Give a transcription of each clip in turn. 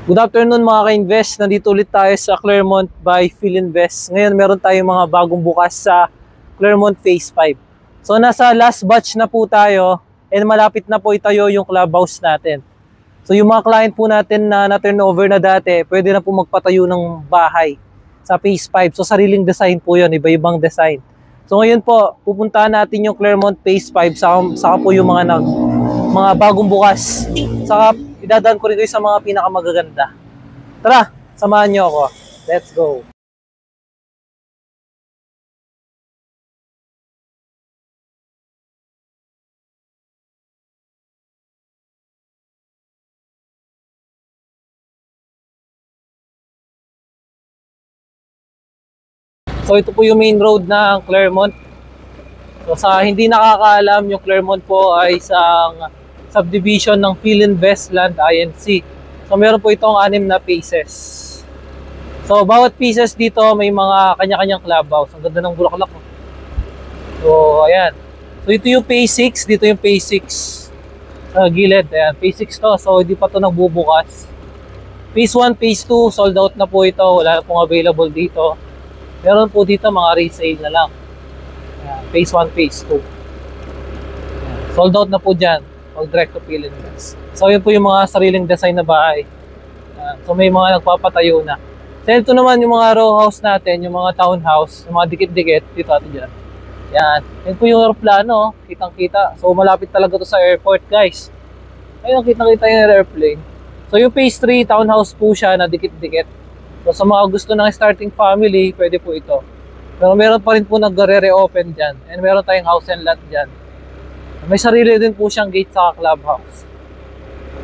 Good afternoon mga ka-invest. Nandito ulit tayo sa Clermont by Philinvest. Ngayon meron tayong mga bagong bukas sa Clermont Phase 5. So nasa last batch na po tayo and malapit na po itayo yung clubhouse natin. So yung mga client po natin na na-turnover na dati, pwede na po magpatayo ng bahay sa Phase 5. So sariling design po yun, iba-ibang design. So ngayon po, pupuntahan natin yung Clermont Phase 5, saka po yung mga bagong bukas. Saka idadaan ko rin kayo sa mga pinakamagaganda. Tara, samahan nyo ako. Let's go. So ito po yung main road ng Clermont. So sa hindi nakakaalam, yung Clermont po ay isang subdivision ng Philinvest Land INC. So meron po itong 6 na phases. So bawat pieces dito may mga kanya-kanyang clubhouse. Ang ganda ng bulaklak. So ayan. So ito yung phase 6, dito yung phase 6 sa gilid. Ayan, phase 6 to. So hindi pa to nagbubukas. Phase 1, phase 2, sold out na po ito. Wala na pong available dito. Meron po dito mga resale na lang. Ayan, phase 1, phase 2. Ayan, sold out na po dyan. Pag direct to Philinvest. So yun po yung mga sariling design na bahay. So may mga nagpapatayo na. So ito naman yung mga row house natin, yung mga townhouse, yung mga dikit-dikit dito at dyan. Yan. Yan po yung aeroplano, kitang-kita. So malapit talaga to sa airport, guys. Ayun, kitang-kita yung airplane. So yung phase 3, townhouse po siya na dikit-dikit. So sa mga gusto ng starting family, pwede po ito. Pero meron pa rin po nagre-reopen dyan. And meron tayong house and lot dyan. May sarili din po siyang gate sa clubhouse.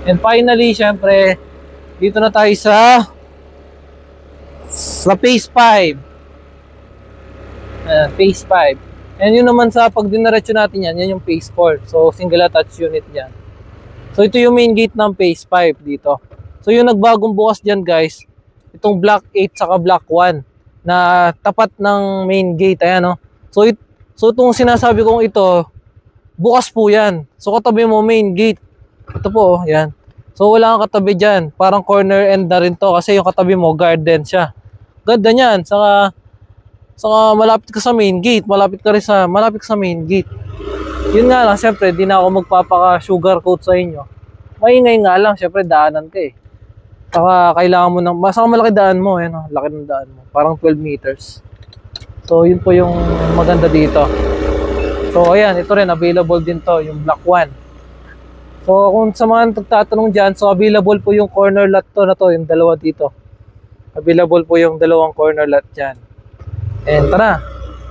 And finally, syempre, dito na tayo sa phase 5. Phase 5. And yun naman sa pag dinaretso natin yan yung phase 4. So, single attached unit yan. So, ito yung main gate ng phase 5 dito. So, yung nagbagong bukas dyan, guys, itong block 8 saka block 1 na tapat ng main gate. Ayan, no? So, itong sinasabi kong ito, bukas po yan. So katabi mo main gate. Ito po, yan. So wala kang katabi dyan. Parang corner end na rin to kasi yung katabi mo garden siya. Ganda niyan. Saka malapit ka sa main gate. Malapit ka sa main gate. Yun nga lang, syempre, di na ako magpapaka-sugar coat sa inyo. Maingay nga lang, syempre, daanan ka eh. Saka kailangan mo saka malaki daan mo. Yan, laki ng daan mo. Parang 12 meters. So yun po yung maganda dito. So ayan, ito rin available din to, yung block 1. So kung sa mga nagtatanong dyan, so available po yung corner lot to na to, yung dalawa dito. Available po yung dalawang corner lot dyan. And tara,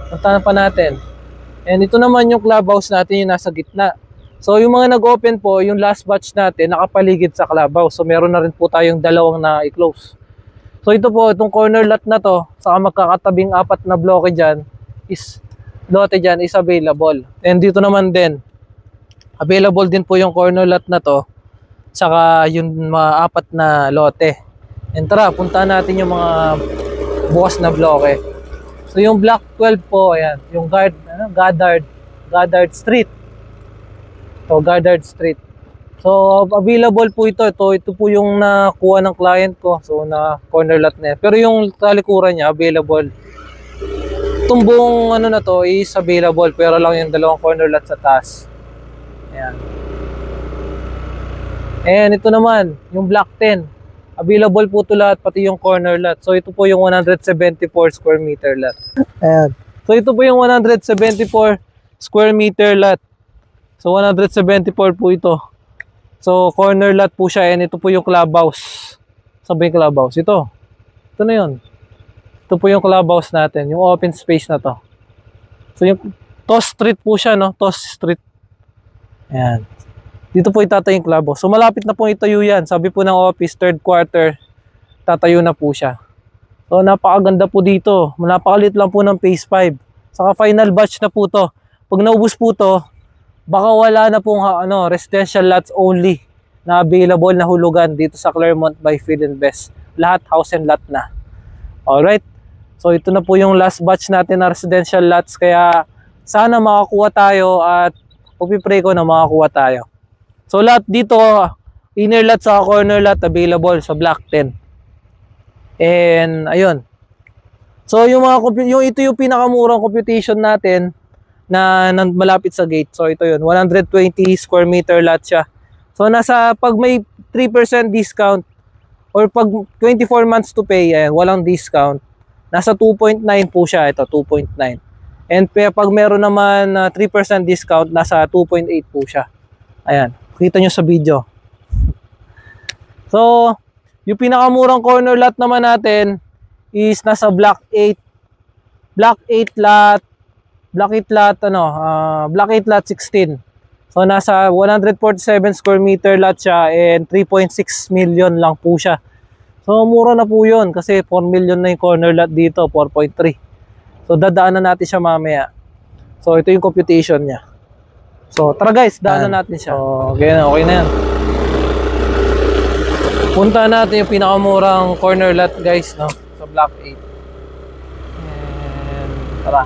puntahan pa natin. And ito naman yung clubhouse natin, yung nasa gitna. So yung mga nag-open po, yung last batch natin, nakapaligid sa clubhouse. So meron na rin po tayong dalawang na i-close. So ito po, itong corner lot na to, saka magkakatabing 4 na bloke dyan, lote dyan is available. And dito naman din, available din po yung corner lot na to, saka yung mga 4 na lote. And tara, puntahan natin yung mga bukas na bloke. So yung block 12 po, ayan, yung Goddard Street. So Goddard Street. So available po ito. Ito po yung nakuha ng client ko. So na corner lot na yan. Pero yung talikuran niya, available. Itong buong ano na to is available, pero lang yung dalawang corner lot sa taas. Ayan. And ito naman, yung block 10. Available po ito lahat, pati yung corner lot. So ito po yung 174 square meter lot. Ayan. So ito po yung 174 square meter lot. So 174 po ito. So corner lot po siya, and ito po yung clubhouse. Sabi yung clubhouse. Ito na yun. Ito po yung clubhouse natin, yung open space na to. So yung Toss Street po siya, no? Toss Street. Ayan. Dito po itatayo yung clubhouse. So malapit na po itayo yan. Sabi po ng office, 3rd quarter, tatayo na po siya. So napakaganda po dito. Napakalit lang po ng phase 5. Saka final batch na po to. Pag naubos po to, baka wala na pong residential lots only na available na hulugan dito sa Clermont by Philinvest. Lahat house and lot na. Alright. So ito na po yung last batch natin na residential lots, kaya sana makakuha tayo at pagpipray ko na makakuha tayo. So lahat dito inner lot sa corner lot available sa Block 10. And ayun. So yung ito yung pinakamurang computation natin na malapit sa gate. So ito yun, 120 square meter lot siya. So pag may 3% discount or pag 24 months to pay, ayan, walang discount, nasa 2.9 po siya. Ito, 2.9. And pag meron naman 3% discount, nasa 2.8 po siya. Ayan, kita nyo sa video. So, yung pinakamurang corner lot naman natin is nasa Block 8. Block 8 lot, Block 8 lot, Block 8 lot 16. So, nasa 147 square meter lot siya and 3.6 million lang po siya. So, mura na po yun kasi 4 million na yung corner lot dito, 4.3. So, dadaanan natin siya mamaya. So, ito yung computation niya. So, tara guys, daanan natin siya. So, okay na yan. Punta natin yung pinakamurang corner lot guys, no? Sa Block 8. And, tara.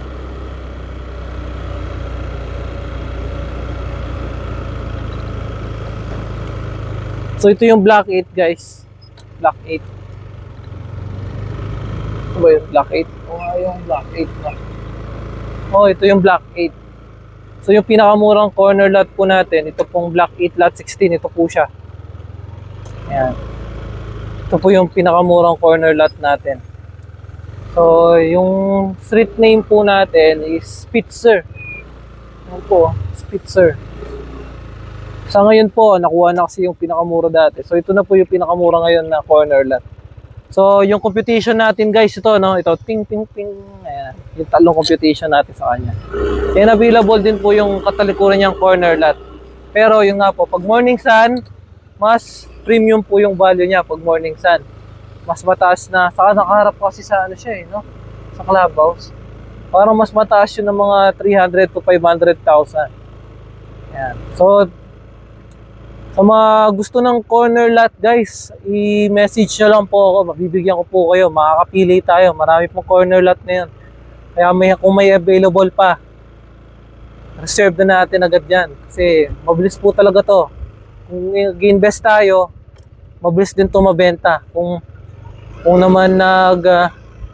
So, ito yung Block 8 guys. Block 8. Ito ba yung Block 8? Yung Block 8 na. Ito yung Block 8. So, yung pinakamurang corner lot po natin, ito pong Block 8 lot 16, ito po siya. Ayan. Ito po yung pinakamurang corner lot natin. So, yung street name po natin is Spitzer. Ayan po, Spitzer. Sa ngayon po, nakuha na kasi yung pinakamura dati. So, ito na po yung pinakamura ngayon na corner lot. So, yung computation natin guys, ito, no? Ito, ting, ting, ting. Ayan. Yung talong computation natin sa kanya. And available din po yung katalikuran niyang corner lot. Pero, yung nga po, pag morning sun, mas premium po yung value niya pag morning sun. Mas mataas na. Saka nakaharap kasi sa ano siya, no? Sa clubhouse. Parang mas mataas yun ng mga 300 to 500,000. Ayan. So, sa mga gusto ng corner lot guys, i-message nyo lang po ako. Mabibigyan ko po kayo. Makakapili tayo. Marami pong corner lot na yun. Kaya kung may available pa, reserve na natin agad yan. Kasi mabilis po talaga to. Kung i-invest tayo, mabilis din to mabenta. Kung naman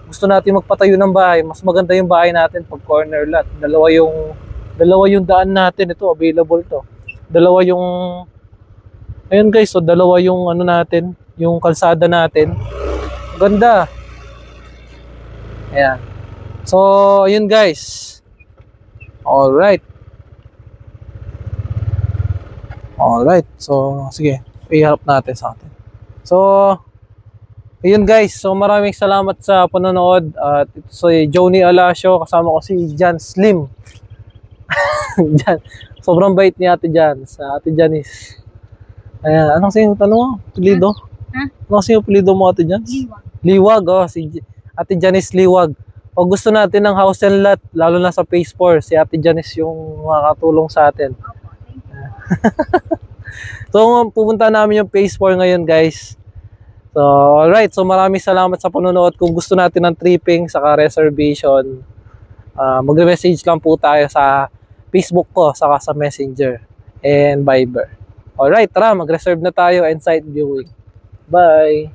gusto natin magpatayo ng bahay, mas maganda yung bahay natin pag corner lot. Dalawa yung daan natin. Ito, available to. Dalawa yung ayun guys, so dalawa yung ano natin, yung kalsada natin. Ganda. Ayan. So, ayun guys. Alright. So, sige. Iharap natin sa atin. So, ayun guys. So, maraming salamat sa panonood. At ito si Joni Alasio. Kasama ko si Jan Slim. Jan. Sobrang bait ni Ate Jan. Sa Ate Janice. Ayan, anong sa'yo tanong mo? Pulido? Anong sa'yo pulido mo, Ate Janice? Liwag, si Ate Janice Liwag. Pag gusto natin ng house and lot, lalo na sa Phase 4, si Ate Janice yung makakatulong sa atin. So, pupunta namin yung Phase 4 ngayon, guys. So, alright. So, maraming salamat sa panonood. Kung gusto natin ng tripping, saka reservation, mag-message lang po tayo sa Facebook ko, saka sa Messenger and Viber. Alright, tara, mag-reserve na tayo and site viewing. Bye!